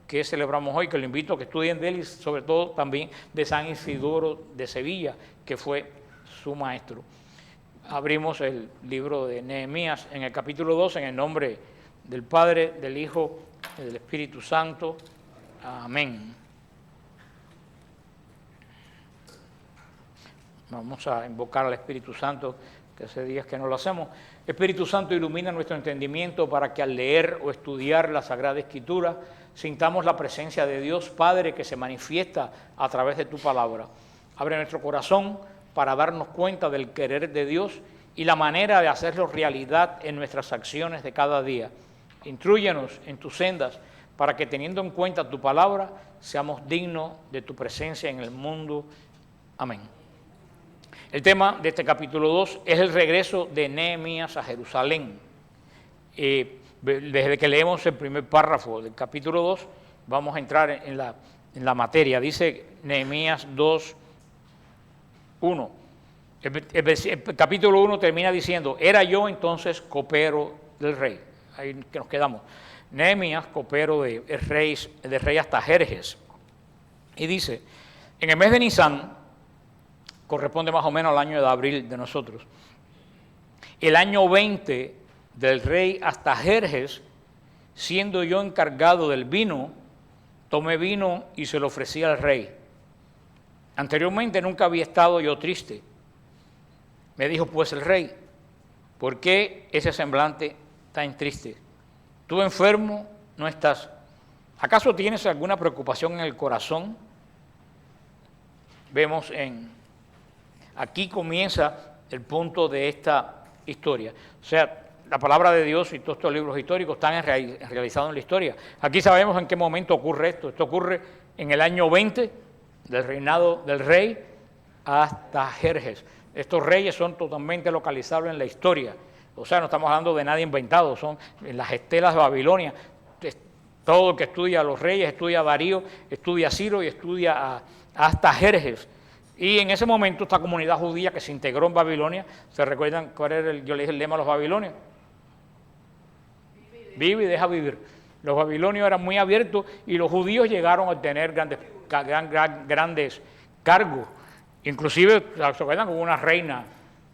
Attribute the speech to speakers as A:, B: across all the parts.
A: que celebramos hoy, que lo invito a que estudien de él y sobre todo también de San Isidoro de Sevilla, que fue su maestro. Abrimos el libro de Nehemías en el capítulo 2, en el nombre del Padre, del Hijo y del Espíritu Santo. Amén. Vamos a invocar al Espíritu Santo, que hace días que no lo hacemos. Espíritu Santo, ilumina nuestro entendimiento para que al leer o estudiar la Sagrada Escritura sintamos la presencia de Dios Padre que se manifiesta a través de tu palabra. Abre nuestro corazón para darnos cuenta del querer de Dios y la manera de hacerlo realidad en nuestras acciones de cada día. Intrúyenos en tus sendas para que, teniendo en cuenta tu palabra, seamos dignos de tu presencia en el mundo. Amén. El tema de este capítulo 2 es el regreso de Nehemías a Jerusalén. Desde que leemos el primer párrafo del capítulo 2, vamos a entrar en la materia. Dice Nehemías 2, 1. El capítulo 1 termina diciendo: era yo entonces copero del rey. Ahí que nos quedamos. Nehemías, copero del rey Artajerjes. Y dice, en el mes de Nisán, corresponde más o menos al año de abril de nosotros, el año 20 del rey Artajerjes, siendo yo encargado del vino, tomé vino y se lo ofrecí al rey. Anteriormente nunca había estado yo triste. Me dijo pues el rey: ¿por qué ese semblante tan triste? ¿Tú enfermo no estás? ¿Acaso tienes alguna preocupación en el corazón? Vemos aquí comienza el punto de esta historia. O sea, la palabra de Dios y todos estos libros históricos están realizados en la historia. Aquí sabemos en qué momento ocurre esto. Esto ocurre en el año 20 del reinado del rey Artajerjes. Estos reyes son totalmente localizables en la historia. O sea, no estamos hablando de nada inventado, son en las estelas de Babilonia. Todo el que estudia a los reyes, estudia a Darío, estudia a Ciro y estudia a Artajerjes. Y en ese momento esta comunidad judía que se integró en Babilonia, ¿se recuerdan cuál era yo le dije el lema a los babilonios? Vive y deja vivir. Los babilonios eran muy abiertos y los judíos llegaron a tener grandes cargos. Inclusive, ¿se acuerdan? Hubo una reina,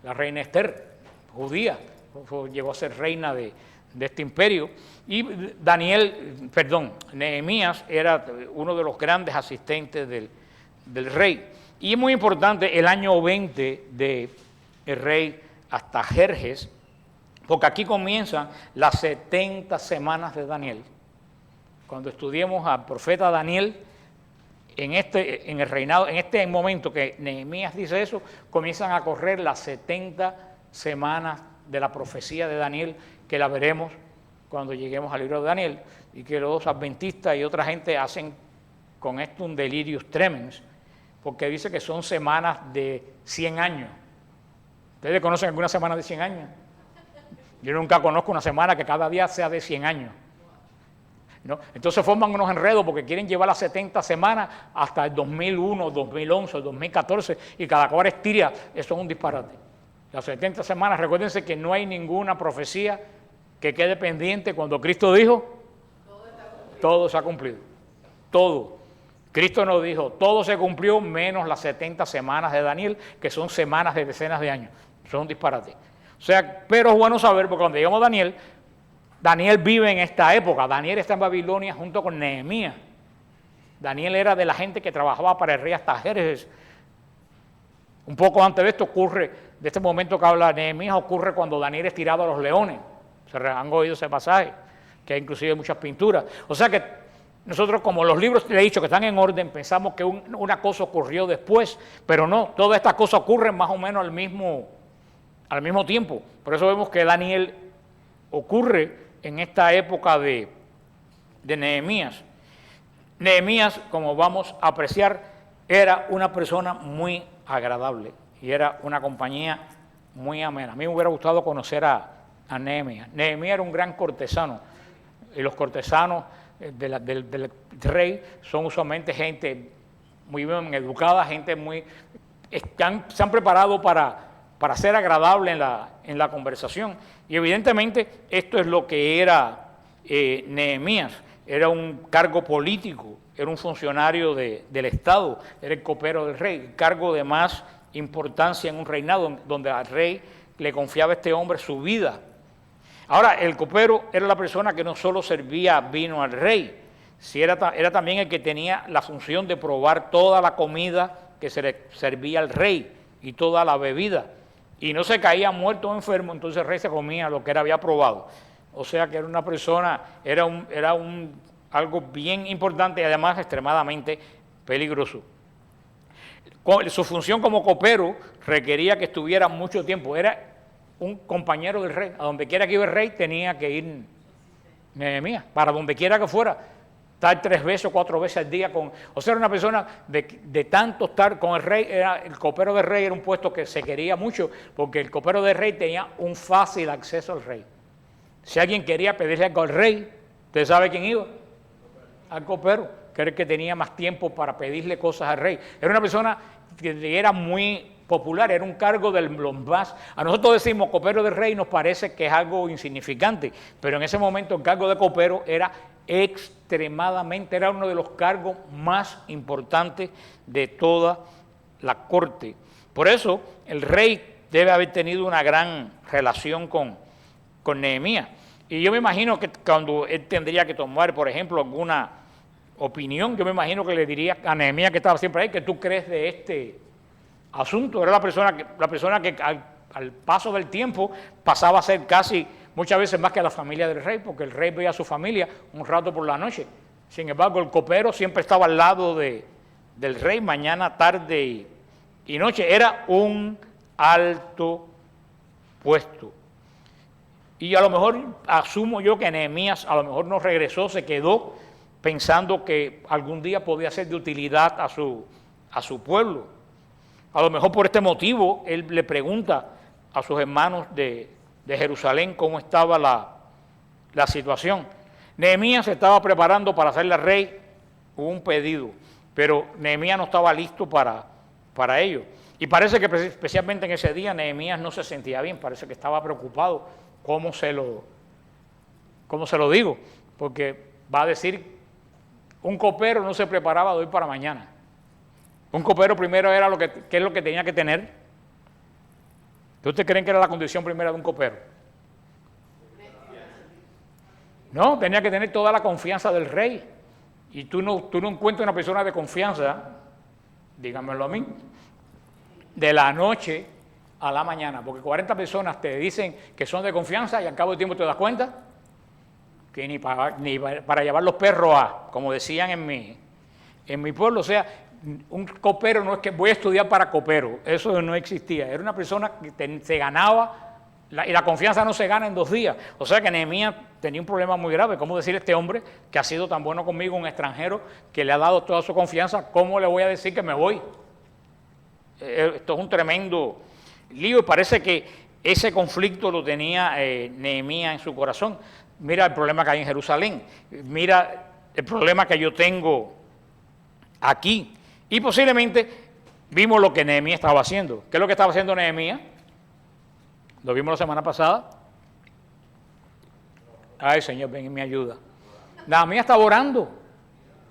A: la reina Esther, judía, llegó a ser reina de este imperio. Y Nehemías era uno de los grandes asistentes del rey. Y es muy importante el año 20 del rey Artajerjes, porque aquí comienzan las 70 semanas de Daniel. Cuando estudiemos al profeta Daniel, en el reinado, en este momento que Nehemías dice eso, comienzan a correr las 70 semanas de la profecía de Daniel, que la veremos cuando lleguemos al libro de Daniel, y que los adventistas y otra gente hacen con esto un delirium tremens, porque dice que son semanas de 100 años. ¿Ustedes conocen alguna semana de 100 años? Yo nunca conozco una semana que cada día sea de 100 años. ¿No? Entonces forman unos enredos porque quieren llevar las 70 semanas hasta el 2001, 2011, 2014 y cada cual estira. Eso es un disparate. Las 70 semanas, recuérdense que no hay ninguna profecía que quede pendiente cuando Cristo dijo, todo se ha cumplido. Todo. Cristo nos dijo, todo se cumplió menos las 70 semanas de Daniel, que son semanas de decenas de años. Eso es un disparate. O sea, pero es bueno saber, porque cuando llegamos a Daniel vive en esta época. Daniel está en Babilonia junto con Nehemías. Daniel era de la gente que trabajaba para el rey Artajerjes. Un poco antes de esto ocurre, de este momento que habla Nehemías, ocurre cuando Daniel es tirado a los leones. Se han oído ese pasaje, que hay inclusive muchas pinturas. O sea que nosotros, como los libros le he dicho que están en orden, pensamos que una cosa ocurrió después, pero no, todas estas cosas ocurren más o menos al mismo tiempo. Por eso vemos que Daniel ocurre en esta época de Nehemías. Nehemías, como vamos a apreciar, era una persona muy agradable y era una compañía muy amena. A mí me hubiera gustado conocer a Nehemías. Nehemías era un gran cortesano y los cortesanos del rey son usualmente gente muy bien educada, gente se han preparado para ser agradable en la conversación. Y evidentemente esto es lo que era Nehemías. era un cargo político, era un funcionario del Estado, era el copero del rey, el cargo de más importancia en un reinado, donde al rey le confiaba a este hombre su vida. Ahora, el copero era la persona que no solo servía vino al rey, era también el que tenía la función de probar toda la comida que se le servía al rey y toda la bebida. Y no se caía muerto o enfermo, entonces el rey se comía lo que él había probado. O sea que era una persona, algo bien importante y además extremadamente peligroso. Su función como copero requería que estuviera mucho tiempo, era un compañero del rey. A donde quiera que iba el rey tenía que ir Nehemías, para donde quiera que fuera, estar 3 veces o 4 veces al día o sea, era una persona de tanto estar con el rey. El copero del rey era un puesto que se quería mucho, porque el copero del rey tenía un fácil acceso al rey. Si alguien quería pedirle algo al rey, ¿usted sabe quién iba? Al copero, que era el que tenía más tiempo para pedirle cosas al rey. Era una persona que era muy popular, era un cargo de los más. A nosotros decimos copero del rey, nos parece que es algo insignificante, pero en ese momento el cargo de copero era uno de los cargos más importantes de toda la corte. Por eso el rey debe haber tenido una gran relación con Nehemías. Y yo me imagino que cuando él tendría que tomar, por ejemplo, alguna opinión, yo me imagino que le diría a Nehemías, que estaba siempre ahí, ¿qué tú crees de este asunto? Era la persona que al paso del tiempo pasaba a ser casi muchas veces más que a la familia del rey, porque el rey veía a su familia un rato por la noche. Sin embargo, el copero siempre estaba al lado del rey, mañana, tarde y noche. Era un alto puesto. Y a lo mejor asumo yo que Nehemías a lo mejor no regresó, se quedó pensando que algún día podía ser de utilidad a su pueblo. A lo mejor por este motivo él le pregunta a sus hermanos de Jerusalén cómo estaba la situación. Nehemías se estaba preparando para hacerle al rey un pedido, pero Nehemías no estaba listo para ello. Y parece que especialmente en ese día Nehemías no se sentía bien, parece que estaba preocupado. ¿Cómo se lo digo? Porque va a decir, un copero no se preparaba de hoy para mañana. Un copero primero era ¿qué es lo que tenía que tener? ¿Ustedes creen que era la condición primera de un copero? No, tenía que tener toda la confianza del rey. Y tú no encuentras una persona de confianza, díganmelo a mí, de la noche a la mañana, porque 40 personas te dicen que son de confianza y al cabo del tiempo te das cuenta que ni para llevar los perros como decían en mi pueblo. O sea, un copero no es que voy a estudiar para copero, eso no existía. Era una persona que se ganaba, y la confianza no se gana en 2 días. O sea que Nehemías tenía un problema muy grave. ¿Cómo decir a este hombre que ha sido tan bueno conmigo, un extranjero que le ha dado toda su confianza, cómo le voy a decir que me voy? Esto es un tremendo lío, y parece que ese conflicto lo tenía Nehemías en su corazón. Mira el problema que hay en Jerusalén, mira el problema que yo tengo aquí. Y posiblemente vimos lo que Nehemías estaba haciendo. ¿Qué es lo que estaba haciendo Nehemías? Lo vimos la semana pasada. Ay, Señor, ven y me ayuda. Nehemías estaba orando.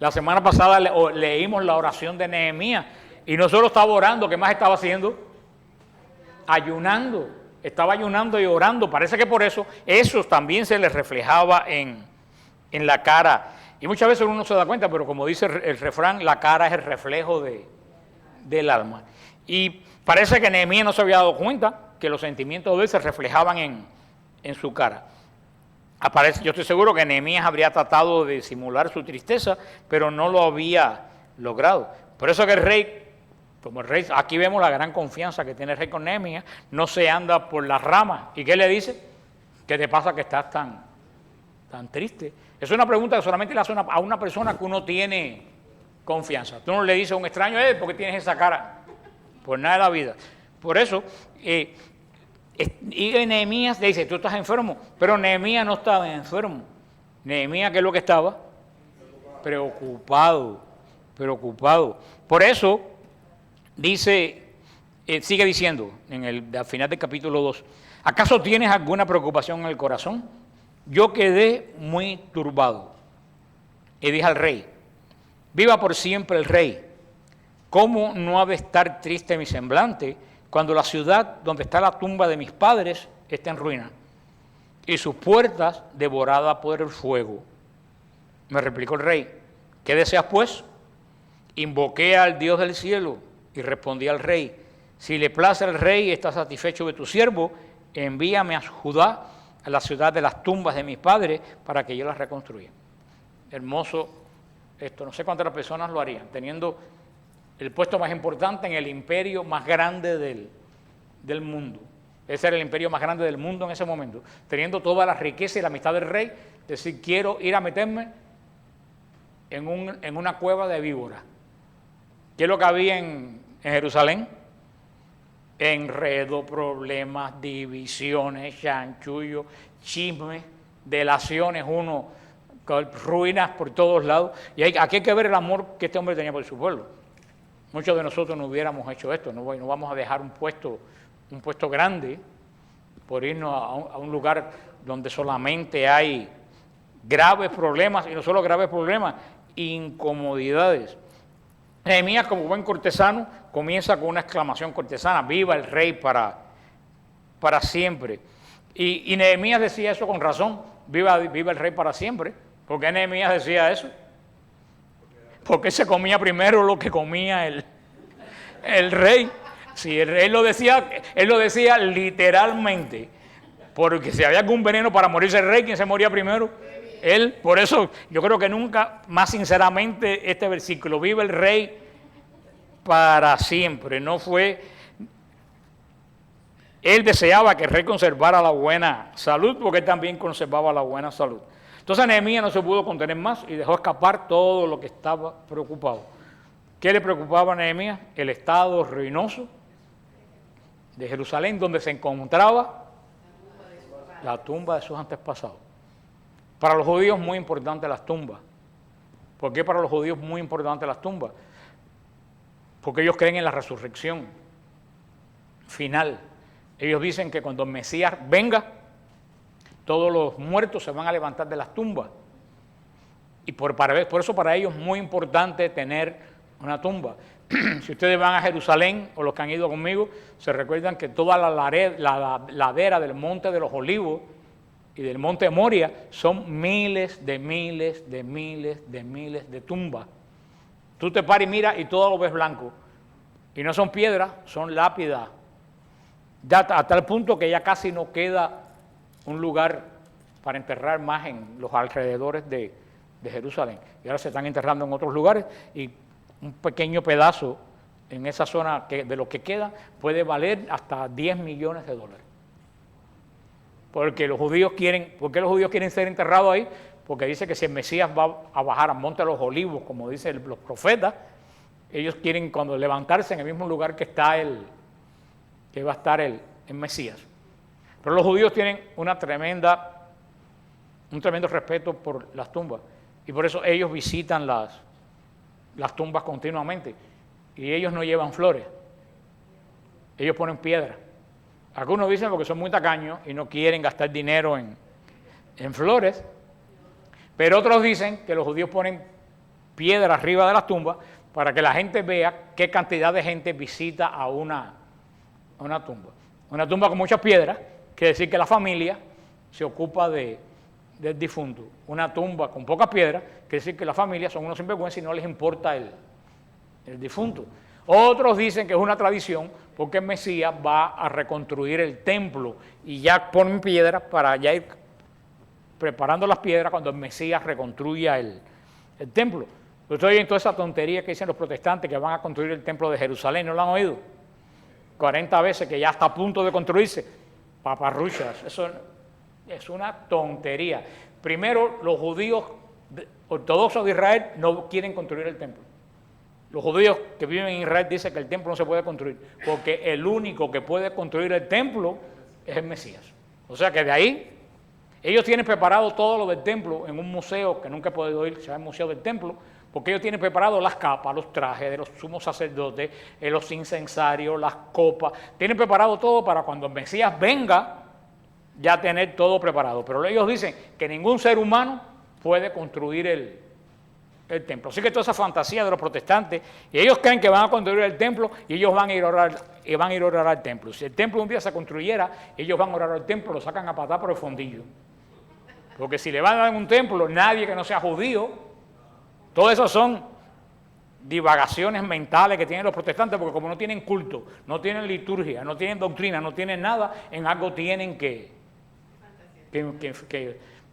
A: La semana pasada leímos la oración de Nehemías. Y no solo estaba orando, ¿qué más estaba haciendo? Ayunando. Estaba ayunando y orando. Parece que por eso también se le reflejaba en la cara. Y muchas veces uno no se da cuenta, pero como dice el refrán, la cara es el reflejo del alma. Y parece que Nehemías no se había dado cuenta que los sentimientos de él se reflejaban en su cara. Yo estoy seguro que Nehemías habría tratado de simular su tristeza, pero no lo había logrado. Por eso que el rey, como el rey, aquí vemos la gran confianza que tiene el rey con Nehemías, no se anda por las ramas. ¿Y qué le dice? ¿Qué te pasa que estás tan triste? Es una pregunta que solamente le hace a una persona que uno tiene confianza. Tú no le dices a un extraño, ¿por qué tienes esa cara? Pues nada de la vida. Por eso, y Nehemías le dice, tú estás enfermo, pero Nehemías no estaba enfermo. Nehemías, ¿qué es lo que estaba? Preocupado. Por eso, dice, sigue diciendo, al final del capítulo 2, ¿acaso tienes alguna preocupación en el corazón? Yo quedé muy turbado. Y dije al rey, viva por siempre el rey. ¿Cómo no ha de estar triste mi semblante cuando la ciudad donde está la tumba de mis padres está en ruina y sus puertas devoradas por el fuego? Me replicó el rey, ¿qué deseas pues? Invoqué al Dios del cielo y respondí al rey, si le place al rey y está satisfecho de tu siervo, envíame a Judá, a la ciudad de las tumbas de mis padres, para que yo las reconstruya. Hermoso esto, no sé cuántas personas lo harían, teniendo el puesto más importante en el imperio más grande del mundo. Ese era el imperio más grande del mundo en ese momento, teniendo toda la riqueza y la amistad del rey, decir, quiero ir a meterme en una cueva de víboras. ¿Qué es lo que había en Jerusalén? Enredo, problemas, divisiones, chanchullos, chismes, delaciones, ruinas por todos lados. Y aquí hay que ver el amor que este hombre tenía por su pueblo. Muchos de nosotros no hubiéramos hecho esto, no vamos a dejar un puesto grande por irnos a un lugar donde solamente hay graves problemas, y no solo graves problemas, incomodidades. Nehemías, como buen cortesano, comienza con una exclamación cortesana, viva el rey para siempre. Y Nehemías decía eso con razón, viva el rey para siempre. ¿Por qué Nehemías decía eso? Porque se comía primero lo que comía el rey. Sí, él lo decía literalmente, porque si había algún veneno para morirse el rey, ¿quién se moría primero? Él. Por eso yo creo que nunca más sinceramente este versículo, vive el rey para siempre, no fue, él deseaba que el rey conservara la buena salud, porque él también conservaba la buena salud. Entonces Nehemías no se pudo contener más y dejó escapar todo lo que estaba preocupado. ¿Qué le preocupaba a Nehemías? El estado ruinoso de Jerusalén, donde se encontraba la tumba de sus antepasados. Para los judíos muy importante las tumbas. ¿Por qué para los judíos muy importante las tumbas? Porque ellos creen en la resurrección final. Ellos dicen que cuando el Mesías venga, todos los muertos se van a levantar de las tumbas. Y por eso para ellos es muy importante tener una tumba. Si ustedes van a Jerusalén, o los que han ido conmigo, se recuerdan que toda la ladera del Monte de los Olivos y del Monte Moria son miles de tumbas. Tú te paras y miras y todo lo ves blanco. Y no son piedras, son lápidas. Ya a tal punto que ya casi no queda un lugar para enterrar más en los alrededores de Jerusalén. Y ahora se están enterrando en otros lugares y un pequeño pedazo en esa zona de lo que queda puede valer hasta 10 millones de dólares. Porque los judíos ¿por qué los judíos quieren ser enterrados ahí? Porque dice que si el Mesías va a bajar al Monte de los Olivos, como dicen los profetas, ellos quieren cuando levantarse en el mismo lugar que va a estar el Mesías. Pero los judíos tienen un tremendo respeto por las tumbas y por eso ellos visitan las tumbas continuamente y ellos no llevan flores, ellos ponen piedra. Algunos dicen porque son muy tacaños y no quieren gastar dinero en flores, pero otros dicen que los judíos ponen piedra arriba de las tumbas para que la gente vea qué cantidad de gente visita a una tumba. Una tumba con muchas piedras quiere decir que la familia se ocupa del difunto. Una tumba con pocas piedras quiere decir que la familia son unos sinvergüenzas y no les importa el difunto. Otros dicen que es una tradición porque el Mesías va a reconstruir el templo y ya ponen piedras para ya ir preparando las piedras cuando el Mesías reconstruya el templo. Ustedes oyen toda esa tontería que dicen los protestantes que van a construir el templo de Jerusalén, ¿no lo han oído? 40 veces que ya está a punto de construirse. Paparruchas, eso es una tontería. Primero, los judíos ortodoxos de Israel no quieren construir el templo. Los judíos que viven en Israel dicen que el templo no se puede construir, porque el único que puede construir el templo es el Mesías. O sea que de ahí, ellos tienen preparado todo lo del templo en un museo, que nunca he podido ir, se llama el Museo del Templo, porque ellos tienen preparado las capas, los trajes de los sumos sacerdotes, los incensarios, las copas, tienen preparado todo para cuando el Mesías venga, ya tener todo preparado. Pero ellos dicen que ningún ser humano puede construir el templo. Así que toda esa fantasía de los protestantes, y ellos creen que van a construir el templo y ellos van a ir a orar al templo. Si el templo un día se construyera, ellos van a orar al templo, lo sacan a patar por el fondillo. Porque si le van a dar un templo, nadie que no sea judío, todo eso son divagaciones mentales que tienen los protestantes, porque como no tienen culto, no tienen liturgia, no tienen doctrina, no tienen nada, en algo tienen que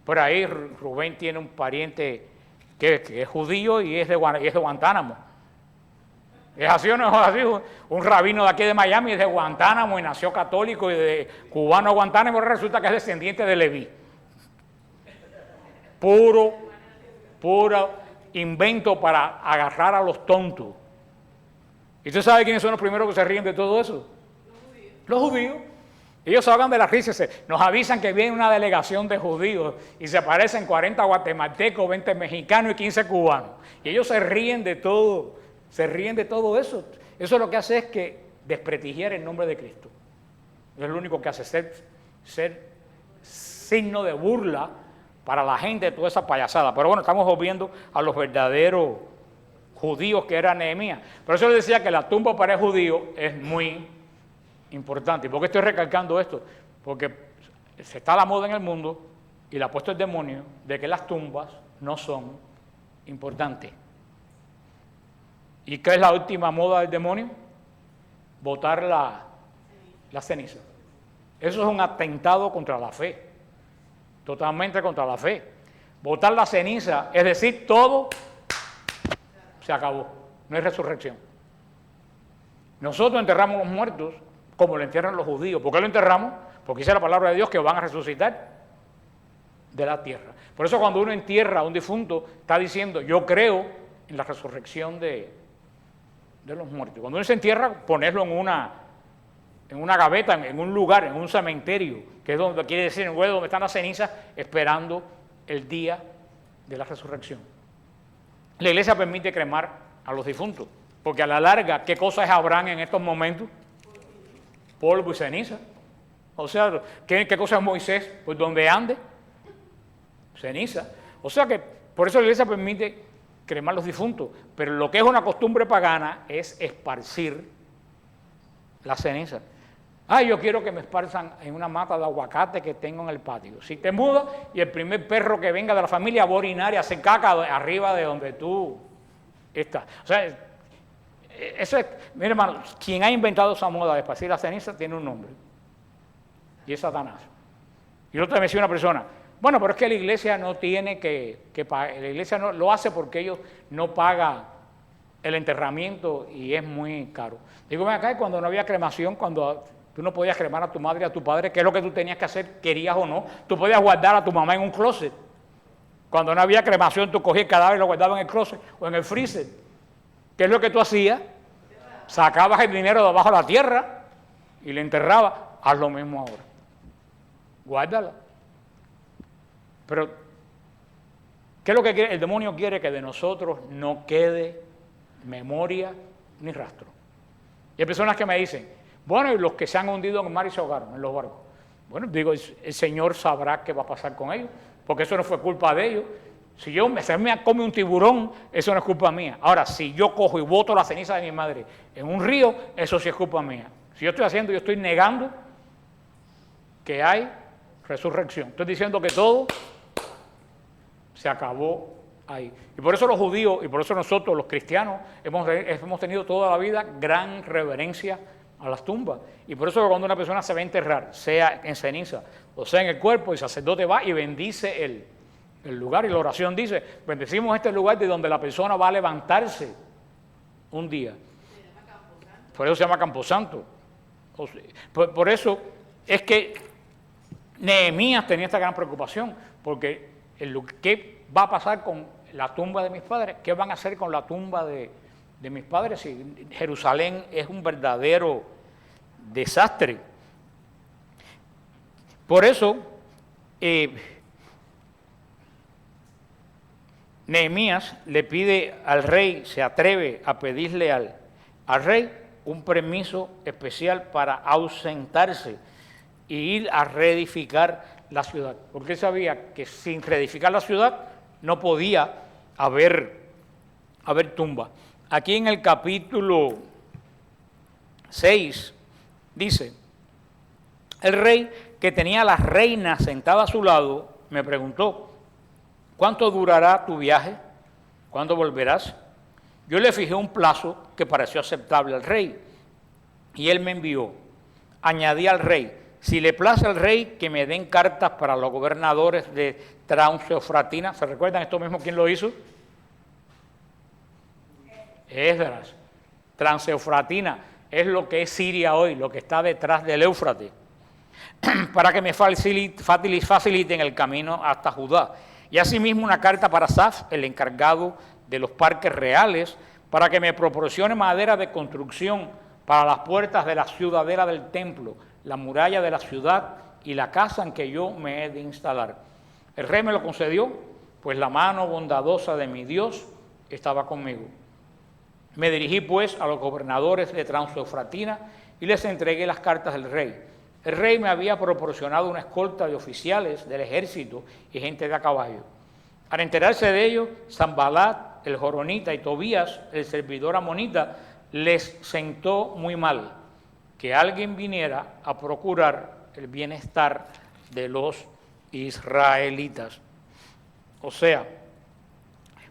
A: por ahí Rubén tiene un pariente que es judío y es de Guantánamo. ¿Es así o no es así? Un rabino de aquí de Miami es de Guantánamo y nació católico y de cubano a Guantánamo, resulta que es descendiente de Leví. Puro invento para agarrar a los tontos. ¿Y usted sabe quiénes son los primeros que se ríen de todo eso? Los judíos. Ellos hablan de la risa, nos avisan que viene una delegación de judíos y se aparecen 40 guatemaltecos, 20 mexicanos y 15 cubanos. Y ellos se ríen de todo, eso. Eso lo que hace es que desprestigiar el nombre de Cristo. Es lo único que hace, ser signo de burla para la gente de toda esa payasada. Pero bueno, estamos viendo a los verdaderos judíos que era Nehemías. Por eso les decía que la tumba para el judío es muy importante. ¿Y por qué estoy recalcando esto? Porque se está la moda en el mundo y le ha puesto el demonio de que las tumbas no son importantes. ¿Y qué es la última moda del demonio? Botar la ceniza. Eso es un atentado contra la fe. Totalmente contra la fe. Botar la ceniza, es decir, todo se acabó. No hay resurrección. Nosotros enterramos a los muertos como lo entierran los judíos. ¿Por qué lo enterramos? Porque dice la palabra de Dios que van a resucitar de la tierra. Por eso cuando uno entierra a un difunto, está diciendo, yo creo en la resurrección de los muertos. Cuando uno se entierra, ponerlo en una gaveta, en un lugar, en un cementerio, que es donde quiere decir, en el lugar donde están las cenizas, esperando el día de la resurrección. La iglesia permite cremar a los difuntos, porque a la larga, ¿qué cosas habrán en estos momentos? Polvo y ceniza. O sea, ¿qué cosa es Moisés? Pues donde ande, ceniza. O sea que por eso la iglesia permite cremar los difuntos, pero lo que es una costumbre pagana es esparcir la ceniza. Yo quiero que me esparzan en una mata de aguacate que tengo en el patio. Si te mudas y el primer perro que venga de la familia va a orinar y hace caca arriba de donde tú estás. O sea, eso es, mire hermano, quien ha inventado esa moda de esparcir la ceniza tiene un nombre. Y es Satanás. Y yo te decía una persona, bueno, pero es que la iglesia no tiene que pagar, la iglesia no lo hace porque ellos no pagan el enterramiento y es muy caro. Digo, ven acá, cuando no había cremación, cuando tú no podías cremar a tu madre y a tu padre, ¿qué es lo que tú tenías que hacer, querías o no? Tú podías guardar a tu mamá en un closet. Cuando no había cremación, tú cogías el cadáver y lo guardabas en el closet o en el freezer. ¿Qué es lo que tú hacías? Sacabas el dinero de abajo de la tierra y le enterrabas. Haz lo mismo ahora. Guárdala. Pero, ¿qué es lo que quiere? El demonio quiere que de nosotros no quede memoria ni rastro. Y hay personas que me dicen, bueno, y los que se han hundido en el mar y se ahogaron en los barcos. Bueno, digo, el Señor sabrá qué va a pasar con ellos, porque eso no fue culpa de ellos. Si se me come un tiburón, eso no es culpa mía. Ahora, si yo cojo y boto la ceniza de mi madre en un río, eso sí es culpa mía. Si yo estoy negando que hay resurrección. Estoy diciendo que todo se acabó ahí. Y por eso los judíos, y por eso nosotros los cristianos, hemos tenido toda la vida gran reverencia a las tumbas. Y por eso cuando una persona se va a enterrar, sea en ceniza o sea en el cuerpo, el sacerdote va y bendice el lugar. Y la oración dice, bendecimos este lugar de donde la persona va a levantarse un día. Por eso se llama Camposanto. Por eso es que Nehemías tenía esta gran preocupación, porque ¿qué va a pasar con la tumba de mis padres? ¿Qué van a hacer con la tumba de mis padres? Si Jerusalén es un verdadero desastre. Por eso, Nehemías le pide al rey, se atreve a pedirle al rey un permiso especial para ausentarse e ir a reedificar la ciudad. Porque él sabía que sin reedificar la ciudad no podía haber a ver tumba. Aquí en el capítulo 6 dice, el rey que tenía a la reina sentada a su lado me preguntó, ¿cuánto durará tu viaje? ¿Cuándo volverás? Yo le fijé un plazo que pareció aceptable al rey y él me envió. Añadí al rey, si le place al rey que me den cartas para los gobernadores de Transeufratina. ¿Se recuerdan esto mismo quién lo hizo? Esdras. Transeufratina es lo que es Siria hoy, lo que está detrás del Éufrates, para que me faciliten el camino hasta Judá. Y asimismo una carta para Saf, el encargado de los parques reales, para que me proporcione madera de construcción para las puertas de la ciudadela del templo, la muralla de la ciudad y la casa en que yo me he de instalar. El rey me lo concedió, pues la mano bondadosa de mi Dios estaba conmigo. Me dirigí pues a los gobernadores de Transeufratina y les entregué las cartas del rey. El rey me había proporcionado una escolta de oficiales del ejército y gente de a caballo. Al enterarse de ello, Sanbalat, el joronita, y Tobías, el servidor amonita, les sentó muy mal que alguien viniera a procurar el bienestar de los israelitas. O sea,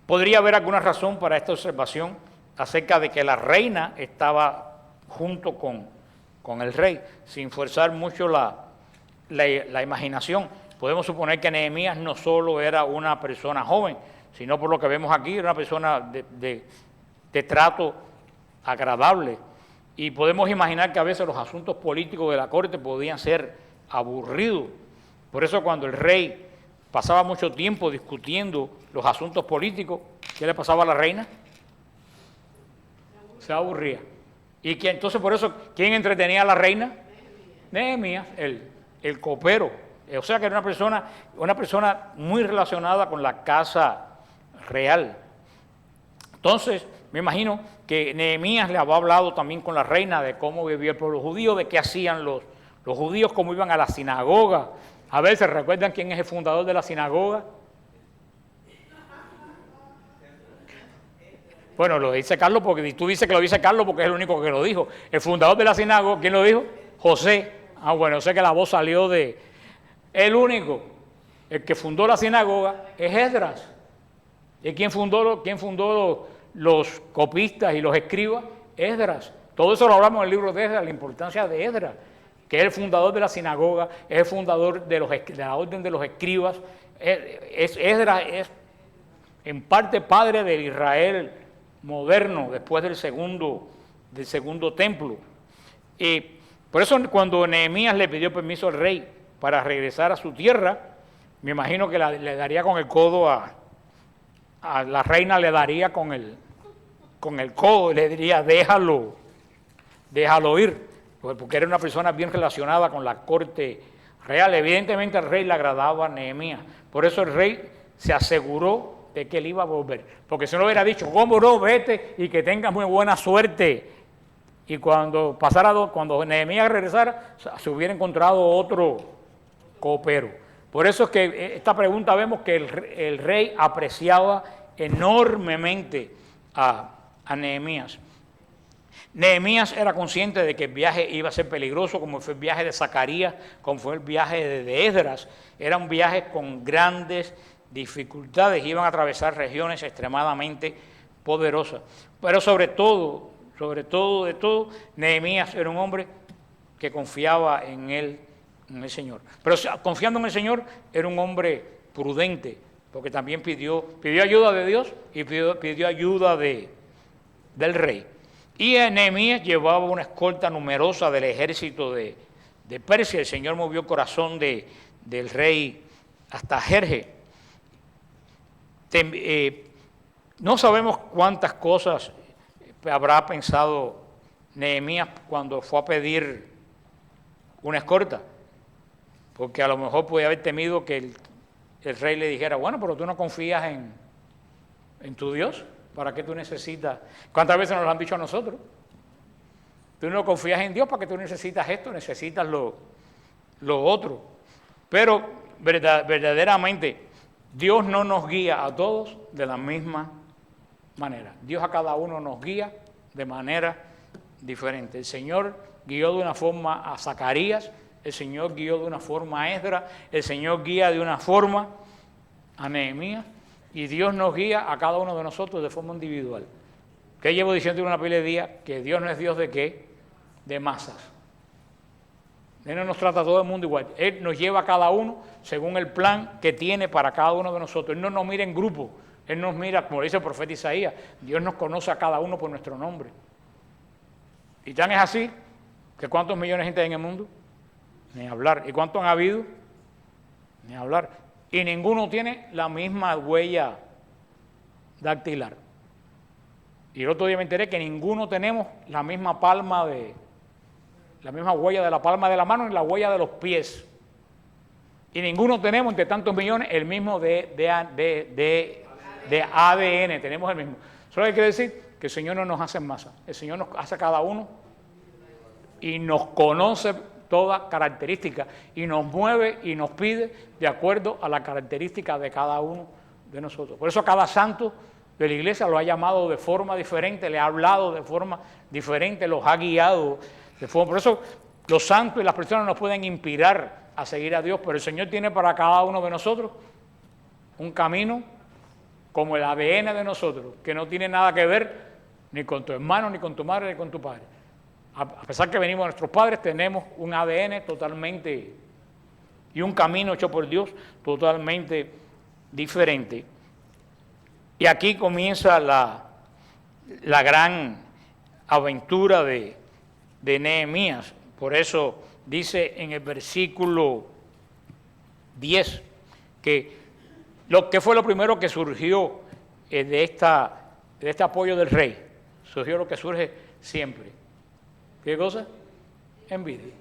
A: podría haber alguna razón para esta observación acerca de que la reina estaba junto con el rey, sin forzar mucho la imaginación. Podemos suponer que Nehemías no solo era una persona joven, sino por lo que vemos aquí, era una persona de trato agradable. Y podemos imaginar que a veces los asuntos políticos de la corte podían ser aburridos. Por eso cuando el rey pasaba mucho tiempo discutiendo los asuntos políticos, ¿qué le pasaba a la reina? Se aburría. Y que entonces por eso, ¿quién entretenía a la reina? Nehemías, el copero. O sea que era una persona muy relacionada con la casa real. Entonces, me imagino que Nehemías le había hablado también con la reina de cómo vivía el pueblo judío, de qué hacían los judíos, cómo iban a la sinagoga. A ver, ¿se recuerdan quién es el fundador de la sinagoga? Bueno, lo dice Carlos, porque tú dices que lo dice Carlos porque es el único que lo dijo. El fundador de la sinagoga, ¿quién lo dijo? José. Ah, bueno, sé que la voz salió de... El único, el que fundó la sinagoga es Esdras. ¿Y quién fundó los copistas y los escribas? Esdras. Todo eso lo hablamos en el libro de Esdras, la importancia de Esdras, que es el fundador de la sinagoga, es el fundador de la orden de los escribas. Esdras es en parte padre del Israel moderno, después del segundo templo. Y por eso cuando Nehemías le pidió permiso al rey para regresar a su tierra, me imagino que le daría con el codo a la reina, le daría con el codo y le diría, déjalo ir, porque era una persona bien relacionada con la corte real. Evidentemente al rey le agradaba a Nehemías, por eso el rey se aseguró de que él iba a volver, porque si no hubiera dicho, ¿cómo no? Vete y que tengas muy buena suerte. Y cuando Nehemías regresara, se hubiera encontrado otro copero. Por eso es que esta pregunta vemos que el rey apreciaba enormemente a Nehemías. Nehemías era consciente de que el viaje iba a ser peligroso, como fue el viaje de Zacarías, como fue el viaje de Esdras. Era un viaje con grandes dificultades, iban a atravesar regiones extremadamente poderosas. Pero sobre todo, Nehemías era un hombre que confiaba en el Señor. Pero confiando en el Señor, era un hombre prudente, porque también pidió ayuda de Dios y pidió ayuda del rey. Y Nehemías llevaba una escolta numerosa del ejército de Persia. El Señor movió el corazón del rey hasta Jerjes. No sabemos cuántas cosas habrá pensado Nehemías cuando fue a pedir una escolta, porque a lo mejor puede haber temido que el rey le dijera, bueno, pero tú no confías en tu Dios, ¿para qué tú necesitas? ¿Cuántas veces nos lo han dicho a nosotros? Tú no confías en Dios, ¿para qué tú necesitas esto? Necesitas lo otro. Pero verdaderamente Dios no nos guía a todos de la misma manera. Dios a cada uno nos guía de manera diferente. El Señor guió de una forma a Zacarías, el Señor guió de una forma a Esdras, el Señor guía de una forma a Nehemías, y Dios nos guía a cada uno de nosotros de forma individual. ¿Qué llevo diciendo en una pila de días? Que Dios no es Dios de ¿qué? De masas. Él no nos trata a todo el mundo igual. Él nos lleva a cada uno según el plan que tiene para cada uno de nosotros. Él no nos mira en grupo. Él nos mira, como dice el profeta Isaías, Dios nos conoce a cada uno por nuestro nombre. Y tan es así que ¿cuántos millones de gente hay en el mundo? Ni hablar. ¿Y cuántos han habido? Ni hablar. Y ninguno tiene la misma huella dactilar. Y el otro día me enteré que ninguno tenemos la misma huella de la palma de la mano ni la huella de los pies. Y ninguno tenemos, entre tantos millones, el mismo de ADN, tenemos el mismo. Eso quiere decir que el Señor no nos hace en masa. El Señor nos hace a cada uno y nos conoce toda característica y nos mueve y nos pide de acuerdo a la característica de cada uno de nosotros. Por eso a cada santo de la iglesia lo ha llamado de forma diferente, le ha hablado de forma diferente, los ha guiado de forma. Por eso los santos y las personas nos pueden inspirar a seguir a Dios, pero el Señor tiene para cada uno de nosotros un camino como el ADN de nosotros, que no tiene nada que ver ni con tu hermano, ni con tu madre, ni con tu padre. A pesar que venimos de nuestros padres, tenemos un ADN totalmente y un camino hecho por Dios totalmente diferente. Y aquí comienza la gran aventura de Nehemías. Por eso dice en el versículo 10 que fue lo primero que surgió de este apoyo del rey. Surgió lo que surge siempre. ¿Qué cosa? Envidia.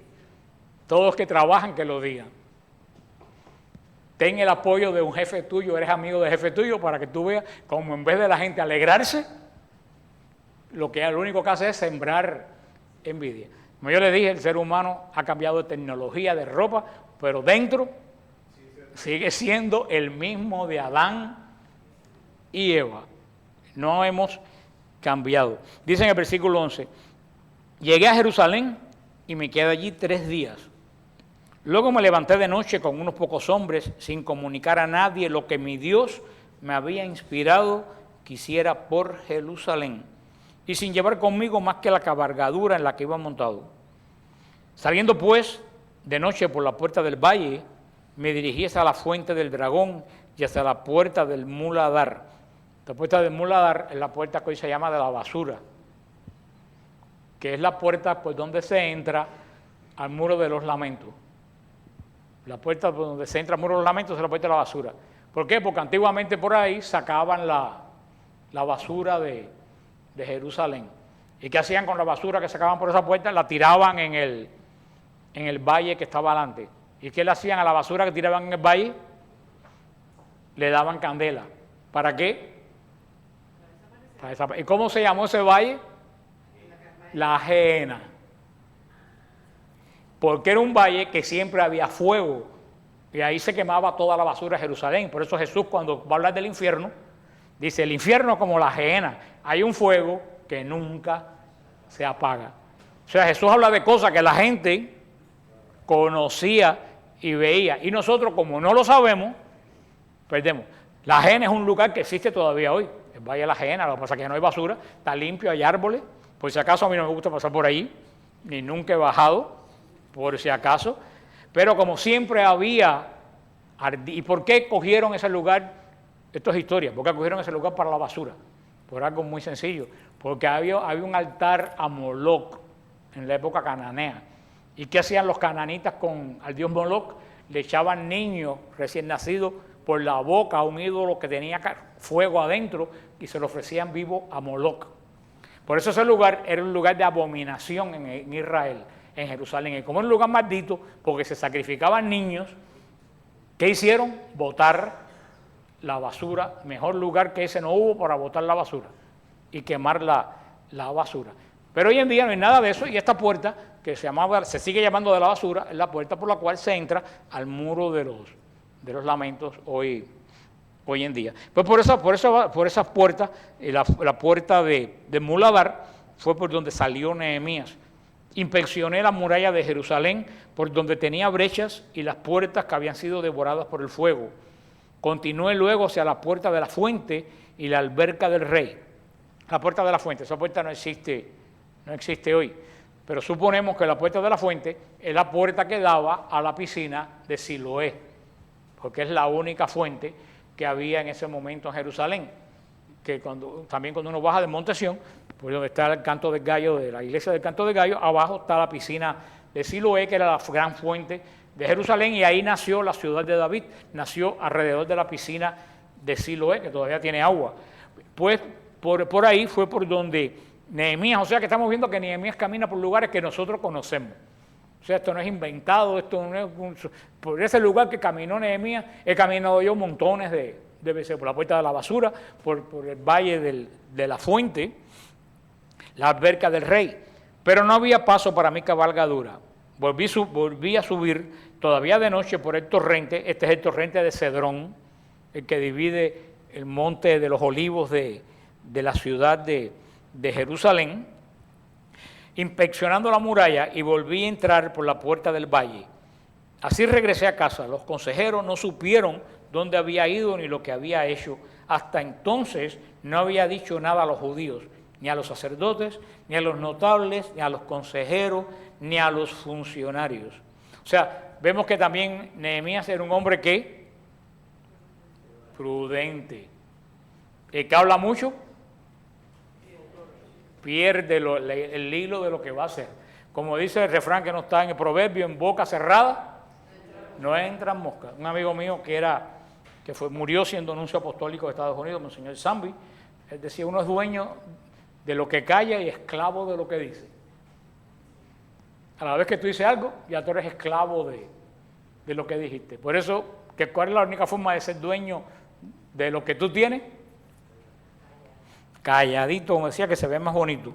A: Todos los que trabajan que lo digan. Ten el apoyo de un jefe tuyo, eres amigo del jefe tuyo, para que tú veas como en vez de la gente alegrarse, lo único que hace es sembrar envidia. Como yo le dije, el ser humano ha cambiado de tecnología, de ropa, pero dentro sigue siendo el mismo de Adán y Eva. No hemos cambiado. Dice en el versículo 11, llegué a Jerusalén y me quedé allí 3 días. Luego me levanté de noche con unos pocos hombres, sin comunicar a nadie lo que mi Dios me había inspirado que hiciera por Jerusalén, y sin llevar conmigo más que la cabalgadura en la que iba montado. Saliendo pues de noche por la puerta del valle, me dirigí hasta la fuente del dragón y hasta la puerta del muladar. La puerta del muladar es la puerta que hoy se llama de la basura, que es la puerta por donde se entra al muro de los lamentos. La puerta por donde se entra al muro de los lamentos es la puerta de la basura. ¿Por qué? Porque antiguamente por ahí sacaban la basura de Jerusalén. ¿Y qué hacían con la basura que sacaban por esa puerta? La tiraban en el valle que estaba adelante. ¿Y qué le hacían a la basura que tiraban en el valle? Le daban candela. ¿Para qué? ¿Y cómo se llamó ese valle? La Ajena. Porque era un valle que siempre había fuego y ahí se quemaba toda la basura de Jerusalén. Por eso Jesús, cuando va a hablar del infierno, dice: el infierno como la Gehenna, hay un fuego que nunca se apaga. O sea, Jesús habla de cosas que la gente conocía y veía, y nosotros, como no lo sabemos, perdemos. La Gehenna es un lugar que existe todavía hoy, el Valle de la Gehenna. Lo que pasa es que no hay basura, está limpio, hay árboles. Por si acaso, a mí no me gusta pasar por ahí, ni nunca he bajado, por si acaso. Pero como siempre había, ¿y por qué cogieron ese lugar? Esto es historia. ¿Por qué cogieron ese lugar para la basura? Por algo muy sencillo. Porque había un altar a Moloc en la época cananea. ¿Y qué hacían los cananitas al dios Moloc? Le echaban niños recién nacidos por la boca a un ídolo que tenía fuego adentro y se lo ofrecían vivo a Moloc. Por eso ese lugar era un lugar de abominación en Israel, en Jerusalén. Y como era un lugar maldito, porque se sacrificaban niños, ¿qué hicieron? Botar la basura. Mejor lugar que ese no hubo para botar la basura y quemar la basura. Pero hoy en día no hay nada de eso, y esta puerta, que se sigue llamando de la basura, es la puerta por la cual se entra al muro de los lamentos hoy hoy en día. Pues por esas puertas, la puerta de Muladar fue por donde salió Nehemías. Inspeccioné la muralla de Jerusalén por donde tenía brechas y las puertas que habían sido devoradas por el fuego. Continué luego hacia la puerta de la fuente y la alberca del rey. La puerta de la fuente, esa puerta no existe hoy, pero suponemos que la puerta de la fuente es la puerta que daba a la piscina de Siloé, porque es la única fuente que había en ese momento en Jerusalén, que también cuando uno baja del Monte Sión, pues donde está el Canto del Gallo, de la iglesia del Canto del Gallo, abajo está la piscina de Siloé, que era la gran fuente de Jerusalén, y ahí nació la ciudad de David, nació alrededor de la piscina de Siloé, que todavía tiene agua. Pues por ahí fue por donde Nehemías, o sea que estamos viendo que Nehemías camina por lugares que nosotros conocemos. O sea, esto no es inventado, esto no es por ese lugar que caminó Nehemías, he caminado yo montones de veces, por la puerta de la basura, por el valle de la fuente, la alberca del rey, pero no había paso para mi cabalgadura. Volví a subir todavía de noche por el torrente, este es el torrente de Cedrón, el que divide el monte de los olivos de la ciudad de Jerusalén, inspeccionando la muralla y volví a entrar por la puerta del valle. Así regresé a casa. Los consejeros no supieron dónde había ido ni lo que había hecho. Hasta entonces no había dicho nada a los judíos, ni a los sacerdotes, ni a los notables, ni a los consejeros, ni a los funcionarios. O sea, vemos que también Nehemías era un hombre que prudente. El que habla mucho pierde el hilo de lo que va a hacer. Como dice el refrán que no está en el proverbio, en boca cerrada no entran moscas. Un amigo mío murió siendo nuncio apostólico de Estados Unidos, Monseñor Zambi, él decía, uno es dueño de lo que calla y esclavo de lo que dice. A la vez que tú dices algo, ya tú eres esclavo de lo que dijiste. Por eso, ¿cuál es la única forma de ser dueño de lo que tú tienes? Calladito, como decía, que se ve más bonito.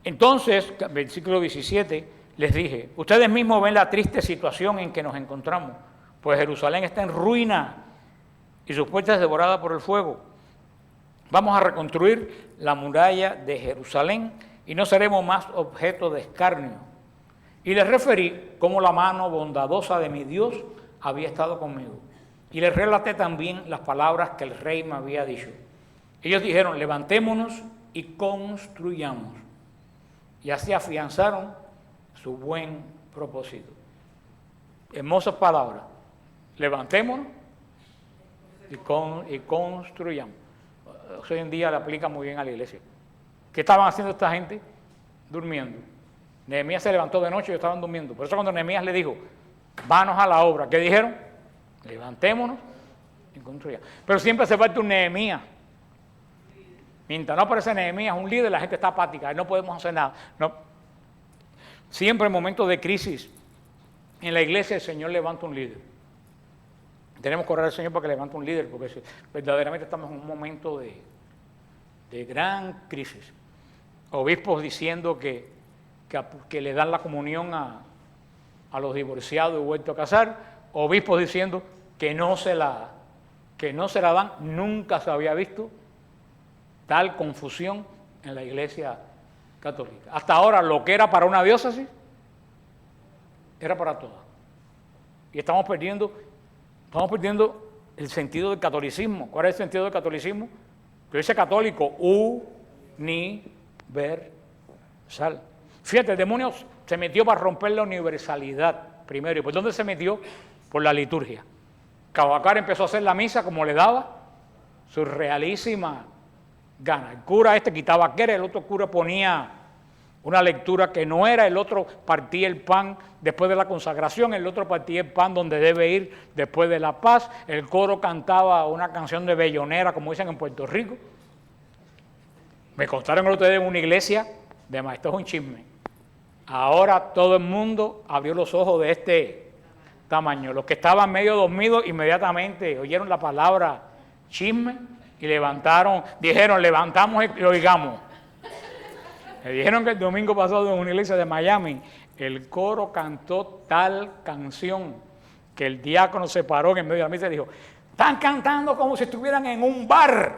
A: Entonces, versículo 17, les dije, ustedes mismos ven la triste situación en que nos encontramos, pues Jerusalén está en ruina y sus puertas devoradas por el fuego. Vamos a reconstruir la muralla de Jerusalén y no seremos más objeto de escarnio. Y les referí cómo la mano bondadosa de mi Dios había estado conmigo. Y les relaté también las palabras que el rey me había dicho. Ellos dijeron, levantémonos y construyamos. Y así afianzaron su buen propósito. Hermosas palabras. Levantémonos y construyamos. Hoy en día le aplica muy bien a la iglesia. ¿Qué estaban haciendo esta gente? Durmiendo. Nehemías se levantó de noche y ellos estaban durmiendo. Por eso cuando Nehemías le dijo, vanos a la obra, ¿qué dijeron? Levantémonos y construyamos. Pero siempre se falta un Nehemías. Mientras no aparece Nehemías, un líder, la gente está apática, no podemos hacer nada. No. Siempre en momentos de crisis en la iglesia el Señor levanta un líder. Tenemos que orar al Señor para que levante un líder, porque verdaderamente estamos en un momento de gran crisis. Obispos diciendo que le dan la comunión a los divorciados y vueltos a casar, obispos diciendo que no se la dan, nunca se había visto tal confusión en la iglesia católica. Hasta ahora lo que era para una diócesis era para todas. Y estamos perdiendo el sentido del catolicismo. ¿Cuál es el sentido del catolicismo? Que dice católico, universal. Fíjate, el demonio se metió para romper la universalidad primero. ¿Y por dónde se metió? Por la liturgia. Cavacar empezó a hacer la misa como le daba su realísima gana. El cura quitaba que era, el otro cura ponía una lectura que no era, el otro partía el pan después de la consagración, el otro partía el pan donde debe ir después de la paz, el coro cantaba una canción de bellonera, como dicen en Puerto Rico. Me contaron el otro día en una iglesia de maestros un chisme. Ahora todo el mundo abrió los ojos de este tamaño. Los que estaban medio dormidos inmediatamente oyeron la palabra chisme y dijeron, levantamos y oigamos. Me dijeron que el domingo pasado en una iglesia de Miami, el coro cantó tal canción que el diácono se paró en medio de la misa y dijo, Están cantando como si estuvieran en un bar.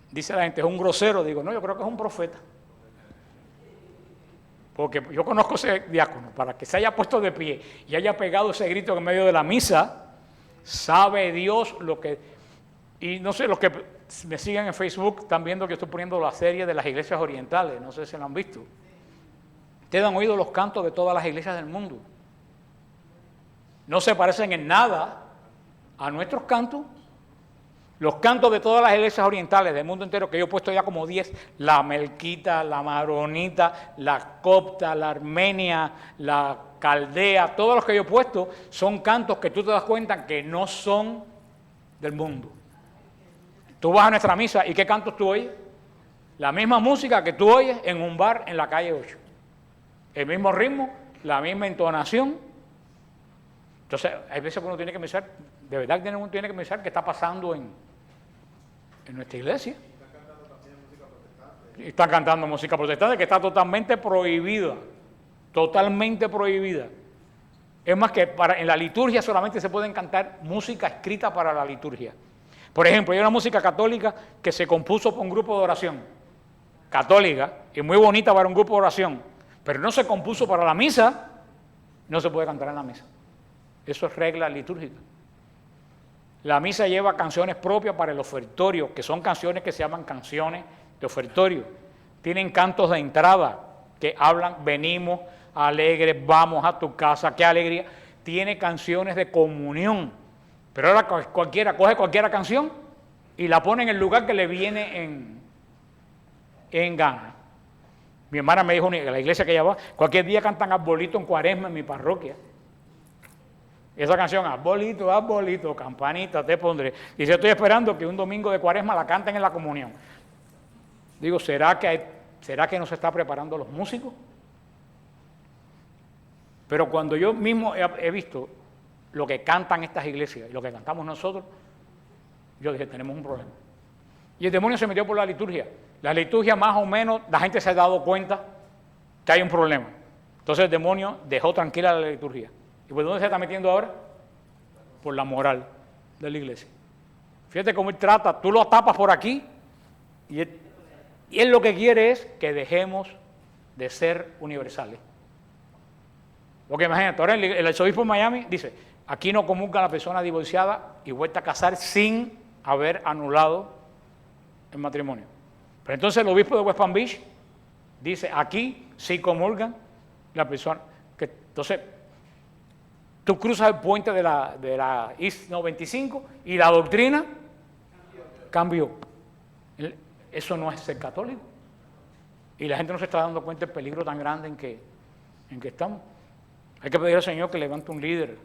A: Dice la gente, es un grosero. Digo, no, yo creo que es un profeta. Porque yo conozco a ese diácono, para que se haya puesto de pie y haya pegado ese grito en medio de la misa, sabe Dios lo que... Y no sé, los que me siguen en Facebook están viendo que estoy poniendo la serie de las iglesias orientales, no sé si lo han visto. Ustedes han oído los cantos de todas las iglesias del mundo. No se parecen en nada a nuestros cantos. Los cantos de todas las iglesias orientales del mundo entero, que yo he puesto ya como 10, la melquita, la maronita, la copta, la armenia, la caldea, todos los que yo he puesto son cantos que tú te das cuenta que no son del mundo. Tú vas a nuestra misa y ¿qué cantos tú oyes? La misma música que tú oyes en un bar en la calle 8. El mismo ritmo, la misma entonación. Entonces, hay veces que uno tiene que pensar, de verdad que uno tiene que pensar qué está pasando en nuestra iglesia. Y están cantando música protestante que está totalmente prohibida. Totalmente prohibida. Es más que en la liturgia solamente se pueden cantar música escrita para la liturgia. Por ejemplo, hay una música católica que se compuso por un grupo de oración. Católica, y muy bonita para un grupo de oración. Pero no se compuso para la misa, no se puede cantar en la misa. Eso es regla litúrgica. La misa lleva canciones propias para el ofertorio, que son canciones que se llaman canciones de ofertorio. Tienen cantos de entrada que hablan, venimos alegres, vamos a tu casa, qué alegría. Tiene canciones de comunión. Pero ahora cualquiera coge cualquier canción y la pone en el lugar que le viene en gana. Mi hermana me dijo, en la iglesia que ella va, cualquier día cantan arbolito en Cuaresma en mi parroquia. Esa canción, arbolito, arbolito, campanita te pondré. Dice, estoy esperando que un domingo de Cuaresma la canten en la comunión. Digo, ¿será que no se está preparando los músicos? Pero cuando yo mismo he visto lo que cantan estas iglesias y lo que cantamos nosotros, yo dije, tenemos un problema. Y el demonio se metió por la liturgia. La liturgia más o menos, la gente se ha dado cuenta que hay un problema. Entonces el demonio dejó tranquila la liturgia. ¿Y por dónde se está metiendo ahora? Por la moral de la iglesia. Fíjate cómo él trata, tú lo tapas por aquí y él lo que quiere es que dejemos de ser universales. Porque imagínate, ahora el arzobispo de Miami dice, aquí no comulga la persona divorciada y vuelta a casar sin haber anulado el matrimonio. Pero entonces el obispo de West Palm Beach dice, aquí sí comulgan la persona. Entonces, tú cruzas el puente de la East 95 y la doctrina cambió. Eso no es ser católico. Y la gente no se está dando cuenta del peligro tan grande en que estamos. Hay que pedir al Señor que levante un líder,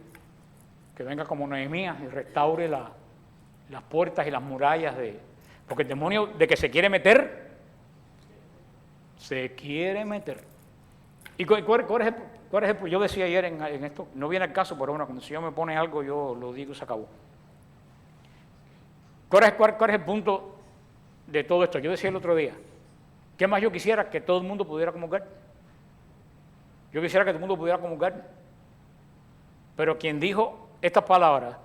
A: que venga como Nehemías y restaure las puertas y las murallas porque el demonio de que se quiere meter. ¿Y cuál es el yo decía ayer en esto, no viene al caso, pero bueno, cuando el Señor me pone algo, yo lo digo y se acabó. ¿Cuál es el punto de todo esto? Yo decía el otro día, ¿qué más yo quisiera? Que todo el mundo pudiera comulgar. Yo quisiera que todo el mundo pudiera comulgar. Pero quien dijo estas palabras,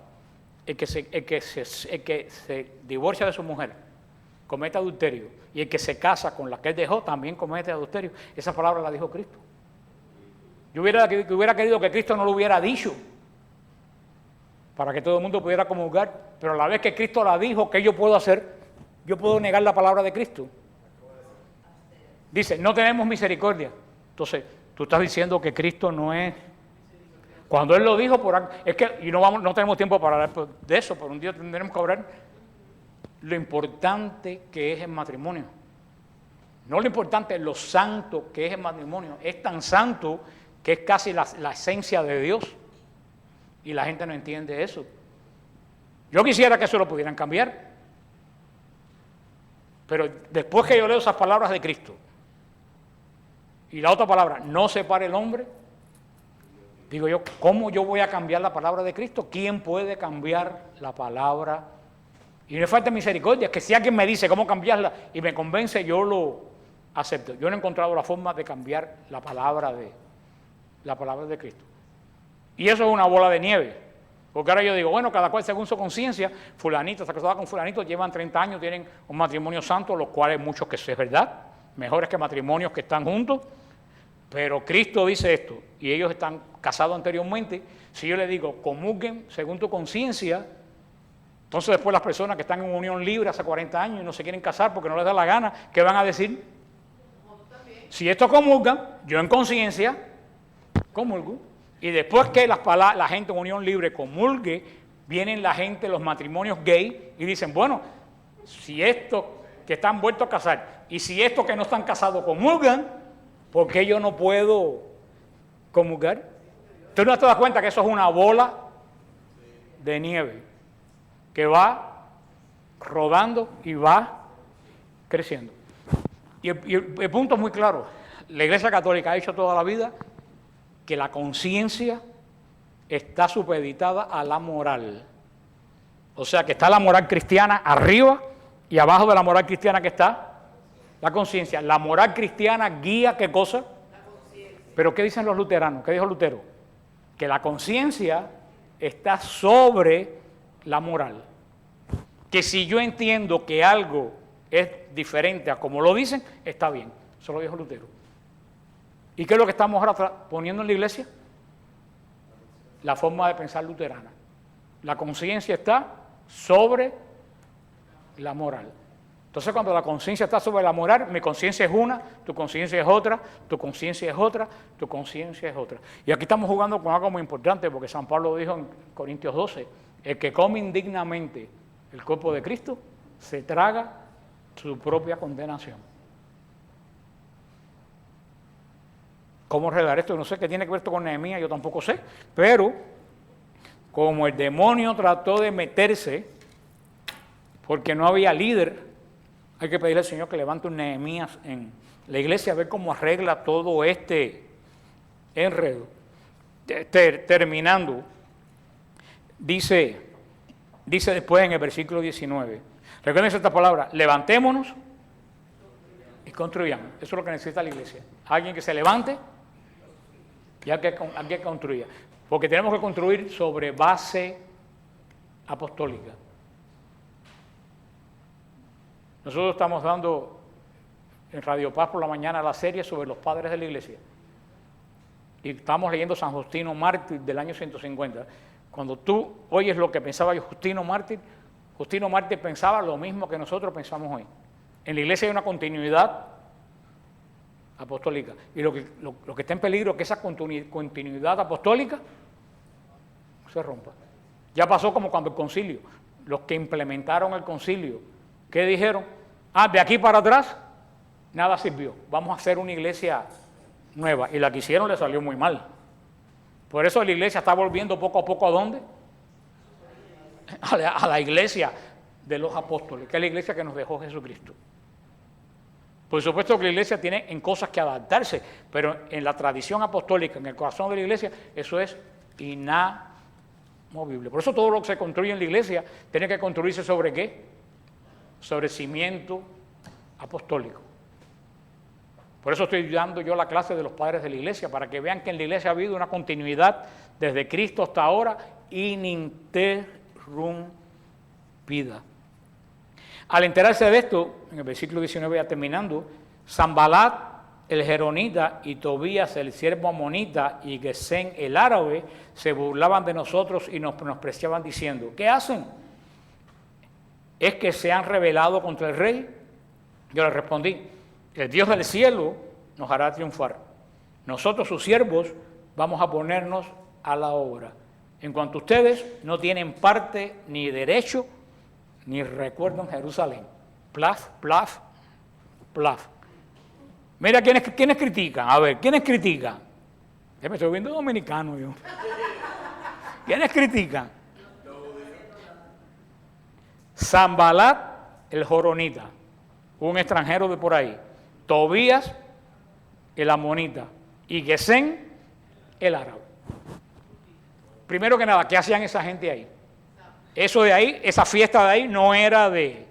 A: el que se divorcia de su mujer, comete adulterio, y el que se casa con la que él dejó, también comete adulterio. Esa palabra la dijo Cristo. Yo hubiera querido que Cristo no lo hubiera dicho, para que todo el mundo pudiera comulgar, pero a la vez que Cristo la dijo, ¿qué yo puedo hacer? Yo puedo negar la palabra de Cristo. Dice, no tenemos misericordia. Entonces, tú estás diciendo que Cristo no es... Cuando Él lo dijo, es que, y no tenemos tiempo para hablar de eso, pero un día tendremos que hablar lo importante que es el matrimonio. No lo importante, lo santo que es el matrimonio. Es tan santo que es casi la esencia de Dios. Y la gente no entiende eso. Yo quisiera que eso lo pudieran cambiar. Pero después que yo leo esas palabras de Cristo, y la otra palabra, no separe el hombre, digo yo, ¿cómo yo voy a cambiar la palabra de Cristo? ¿Quién puede cambiar la palabra? Y no es falta de misericordia, es que si alguien me dice cómo cambiarla y me convence, yo lo acepto. Yo no he encontrado la forma de cambiar la palabra de Cristo. Y eso es una bola de nieve. Porque ahora yo digo, bueno, cada cual según su conciencia, fulanito está casado con fulanito, llevan 30 años, tienen un matrimonio santo, los cuales muchos que es verdad, mejores que matrimonios que están juntos, pero Cristo dice esto, y ellos están casados anteriormente. Si yo le digo, comulguen según tu conciencia, entonces después las personas que están en unión libre hace 40 años y no se quieren casar porque no les da la gana, ¿qué van a decir? Si esto comulgan, yo en conciencia comulgo. Y después que la gente en unión libre comulgue, vienen la gente, los matrimonios gay, y dicen, bueno, si estos que están vueltos a casar, y si estos que no están casados comulgan, ¿por qué yo no puedo comulgar? ¿Tú no te das cuenta que eso es una bola de nieve que va rodando y va creciendo? Y el punto es muy claro. La Iglesia Católica ha dicho toda la vida que la conciencia está supeditada a la moral. O sea, que está la moral cristiana arriba y abajo de la moral cristiana que está la conciencia. La moral cristiana guía ¿qué cosa? La conciencia. Pero ¿qué dicen los luteranos? ¿Qué dijo Lutero? Que la conciencia está sobre la moral. Que si yo entiendo que algo es diferente a como lo dicen, está bien. Eso lo dijo Lutero. ¿Y qué es lo que estamos ahora poniendo en la iglesia? La forma de pensar luterana. La conciencia está sobre la moral. Entonces, cuando la conciencia está sobre la moral, mi conciencia es una, tu conciencia es otra, tu conciencia es otra, tu conciencia es otra. Y aquí estamos jugando con algo muy importante, porque San Pablo dijo en Corintios 12, el que come indignamente el cuerpo de Cristo, se traga su propia condenación. ¿Cómo arreglar esto? No sé qué tiene que ver esto con Nehemías, yo tampoco sé, pero como el demonio trató de meterse, porque no había líder, hay que pedirle al Señor que levante un Nehemías en la iglesia a ver cómo arregla todo este enredo. Terminando, dice después en el versículo 19, recuerden esta palabra, levantémonos y construyamos. Eso es lo que necesita la iglesia. Alguien que se levante y hay que construir. Porque tenemos que construir sobre base apostólica. Nosotros estamos dando en Radio Paz por la mañana la serie sobre los padres de la iglesia. Y estamos leyendo San Justino Mártir del año 150. Cuando tú oyes lo que pensaba Justino Mártir pensaba lo mismo que nosotros pensamos hoy. En la iglesia hay una continuidad apostólica. Y lo que está en peligro es que esa continuidad apostólica se rompa. Ya pasó como cuando el concilio, los que implementaron el concilio, ¿qué dijeron? De aquí para atrás, nada sirvió. Vamos a hacer una iglesia nueva. Y la que hicieron le salió muy mal. Por eso la iglesia está volviendo poco a poco ¿a dónde? A la iglesia de los apóstoles, que es la iglesia que nos dejó Jesucristo. Por supuesto que la iglesia tiene en cosas que adaptarse, pero en la tradición apostólica, en el corazón de la iglesia, eso es inamovible. Por eso todo lo que se construye en la iglesia tiene que construirse sobre ¿qué? Sobre cimiento apostólico. Por eso estoy dando yo la clase de los padres de la iglesia, para que vean que en la iglesia ha habido una continuidad desde Cristo hasta ahora ininterrumpida. Al enterarse de esto, en el versículo 19 ya terminando, Sanbalat el Geronita y Tobías el siervo amonita y Gesén el árabe se burlaban de nosotros y nos menospreciaban diciendo, ¿qué hacen? ¿Es que se han rebelado contra el rey? Yo les respondí, el Dios del cielo nos hará triunfar. Nosotros sus siervos vamos a ponernos a la obra. En cuanto a ustedes, no tienen parte ni derecho ni recuerdo en Jerusalén. Plaf, plaf, plaf. Mira, ¿quiénes critican? A ver, ¿quiénes critican? Me estoy viendo dominicano yo. ¿Quiénes critican? Sanbalat el Joronita, un extranjero de por ahí. Tobías el amonita y Gesén el árabe. Primero que nada, ¿qué hacían esa gente ahí? Eso de ahí, esa fiesta de ahí no era de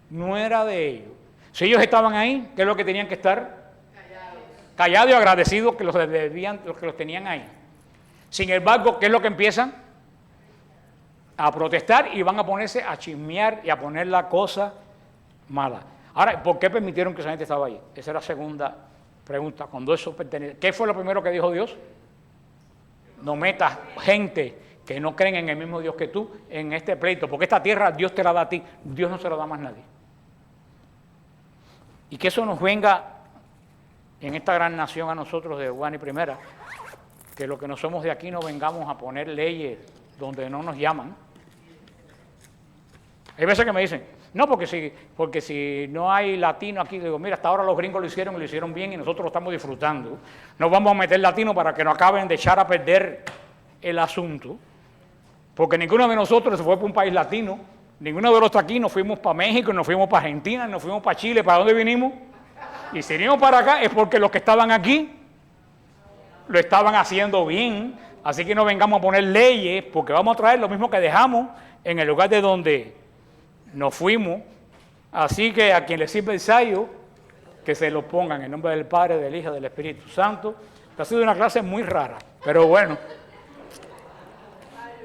A: ellos. Si ellos estaban ahí, ¿qué es lo que tenían que estar? Callados y agradecidos que los tenían ahí. Sin embargo, ¿qué es lo que empiezan? a protestar y van a ponerse a chismear y a poner la cosa mala. Ahora, ¿por qué permitieron que esa gente estaba ahí? Esa es la segunda pregunta. Cuando eso pertenece, ¿qué fue lo primero que dijo Dios? No metas gente que no creen en el mismo Dios que tú en este pleito, porque esta tierra Dios te la da a ti, Dios no se la da a más nadie. Y que eso nos venga en esta gran nación a nosotros de Guani Primera, que los que no somos de aquí no vengamos a poner leyes donde no nos llaman. Hay veces que me dicen, no, porque si no hay latino aquí, digo, mira, hasta ahora los gringos lo hicieron bien y nosotros lo estamos disfrutando. No vamos a meter latino para que no acaben de echar a perder el asunto, porque ninguno de nosotros se fue para un país latino, ninguno de los aquí nos fuimos para México, nos fuimos para Argentina, nos fuimos para Chile. ¿Para dónde vinimos? Y si vinimos para acá es porque los que estaban aquí lo estaban haciendo bien, así que no vengamos a poner leyes, porque vamos a traer lo mismo que dejamos en el lugar de donde nos fuimos. Así que a quien le sirve el sayo, que se lo pongan en nombre del Padre, del Hijo, del Espíritu Santo. Ha sido una clase muy rara, pero bueno,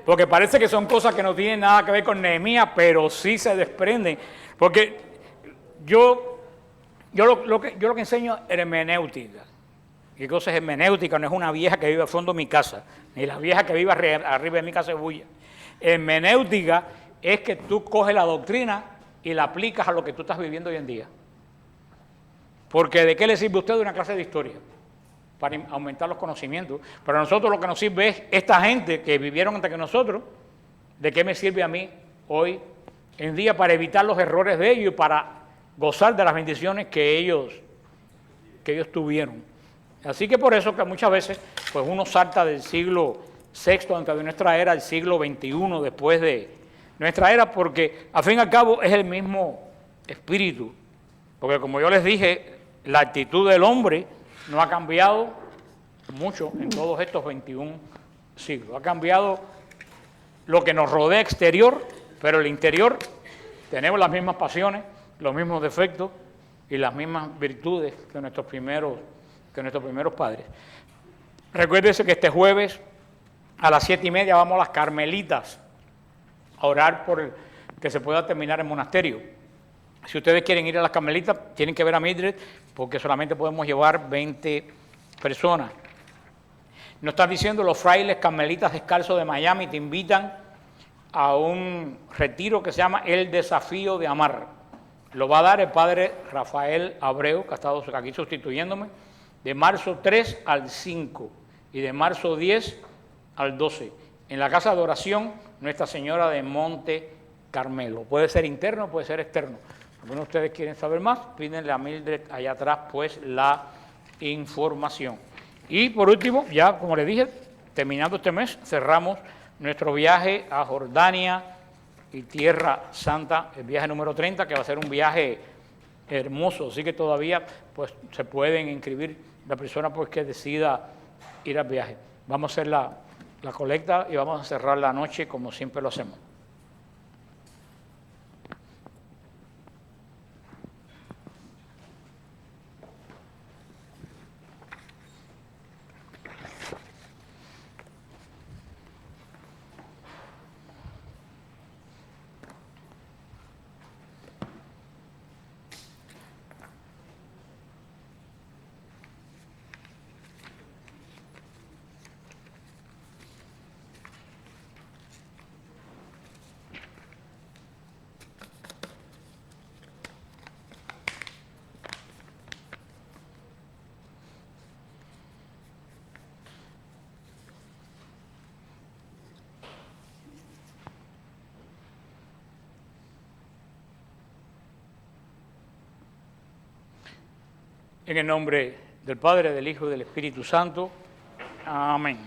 A: porque parece que son cosas que no tienen nada que ver con Nehemías, pero sí se desprenden, porque yo lo que enseño es hermenéutica. ¿Qué cosa es hermenéutica? No es una vieja que vive al fondo de mi casa, ni la vieja que vive arriba de mi casa es bulla. Hermenéutica es que tú coges la doctrina y la aplicas a lo que tú estás viviendo hoy en día. Porque ¿de qué le sirve a usted una clase de historia? Para aumentar los conocimientos. Pero a nosotros lo que nos sirve es esta gente que vivieron antes que nosotros. ¿De qué me sirve a mí hoy en día para evitar los errores de ellos y para gozar de las bendiciones que ellos tuvieron? Así que por eso que muchas veces pues uno salta del siglo VI antes de nuestra era al siglo XXI después de nuestra era, porque al fin y al cabo es el mismo espíritu. Porque como yo les dije, la actitud del hombre no ha cambiado mucho en todos estos 21 siglos. Ha cambiado lo que nos rodea exterior, pero el interior tenemos las mismas pasiones, los mismos defectos y las mismas virtudes que nuestros primeros padres. Recuérdense que este jueves a las 7:30 vamos a las Carmelitas a orar por que se pueda terminar el monasterio. Si ustedes quieren ir a las Carmelitas, tienen que ver a Mildred, porque solamente podemos llevar 20 personas. Nos están diciendo los frailes carmelitas descalzos de Miami, te invitan a un retiro que se llama El Desafío de Amar. Lo va a dar el padre Rafael Abreu, que ha estado aquí sustituyéndome, de marzo 3 al 5 y de marzo 10 al 12, en la casa de oración Nuestra Señora de Monte Carmelo. Puede ser interno, puede ser externo. Algunos de ustedes quieren saber más, pídenle a Mildred allá atrás pues la información. Y por último, ya como les dije, terminando este mes, cerramos nuestro viaje a Jordania y Tierra Santa, el viaje número 30, que va a ser un viaje hermoso, así que todavía pues se pueden inscribir la persona pues que decida ir al viaje. Vamos a hacer la colecta y vamos a cerrar la noche como siempre lo hacemos. En el nombre del Padre, del Hijo y del Espíritu Santo. Amén.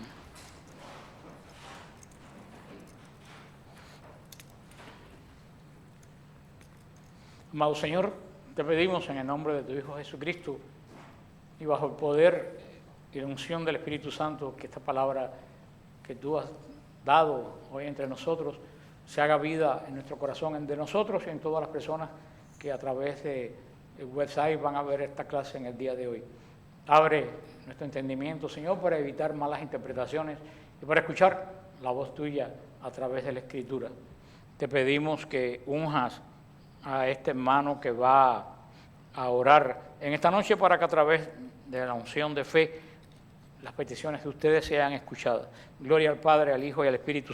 A: Amado Señor, te pedimos en el nombre de tu Hijo Jesucristo y bajo el poder y la unción del Espíritu Santo, que esta palabra que tú has dado hoy entre nosotros se haga vida en nuestro corazón, de nosotros y en todas las personas que a través de el website van a ver esta clase en el día de hoy. Abre nuestro entendimiento, Señor, para evitar malas interpretaciones y para escuchar la voz tuya a través de la Escritura. Te pedimos que unjas a este hermano que va a orar en esta noche para que a través de la unción de fe las peticiones de ustedes sean escuchadas. Gloria al Padre, al Hijo y al Espíritu Santo.